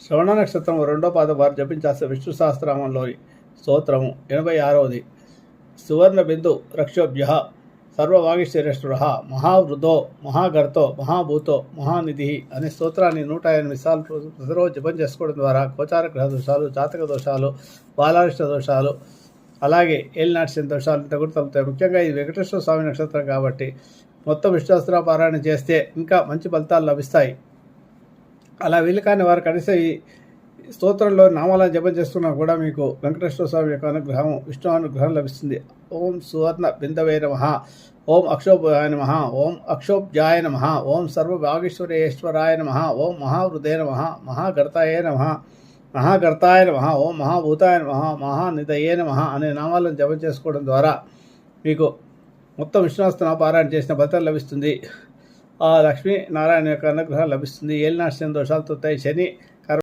శ్రవణ నక్షత్రం రెండో పాదం వారు జపించాల్సిన విష్ణు సహస్రనామంలోని స్తోత్రము 86వది. సువర్ణ బిందు రక్షోభ్య సర్వవాగిశ్వరేశ్వర మహావృధో మహాగర్తో మహాభూతో మహానిధి అనే స్తోత్రాన్ని 108 సార్లు ప్రతిరోజు జపం చేసుకోవడం ద్వారా గోచార గ్రహ దోషాలు, జాతక దోషాలు, బాలారిష్ట దోషాలు, అలాగే ఏలినాటి దోషాలు తగ్గుతాయి. ముఖ్యంగా ఇది వెంకటేశ్వర స్వామి నక్షత్రం కాబట్టి మొత్తం విష్ణు పారాయణ చేస్తే ఇంకా మంచి ఫలితాలు లభిస్తాయి. అలా వీలు కాని వారు కనీసం ఈ స్తోత్రంలో నామాలను జపం చేస్తున్నా కూడా మీకు వెంకటేశ్వర స్వామి యొక్క అనుగ్రహం, విష్ణు అనుగ్రహం లభిస్తుంది. ఓం సువర్ణ బిందవే నమః, ఓం అక్షోభ్యాయ నమః, ఓం అక్షోభ్యాయ నమః, ఓం సర్వభాగీశ్వరేశ్వరాయ నమః, ఓం మహావృధే నమః, మహాగర్తాయ నమః, మహాగర్తాయ నమః, ఓం మహాభూతాయ నమః, మహానిధయే నమః అనే నామాలను జపం చేసుకోవడం ద్వారా మీకు మొత్తం విష్ణుస్తోత్రం పారాయణ చేసిన ఫలితం లభిస్తుంది. ఆ లక్ష్మీ నారాయణ యొక్క అనుగ్రహం లభిస్తుంది. ఏలినాటి దోషాలతో శని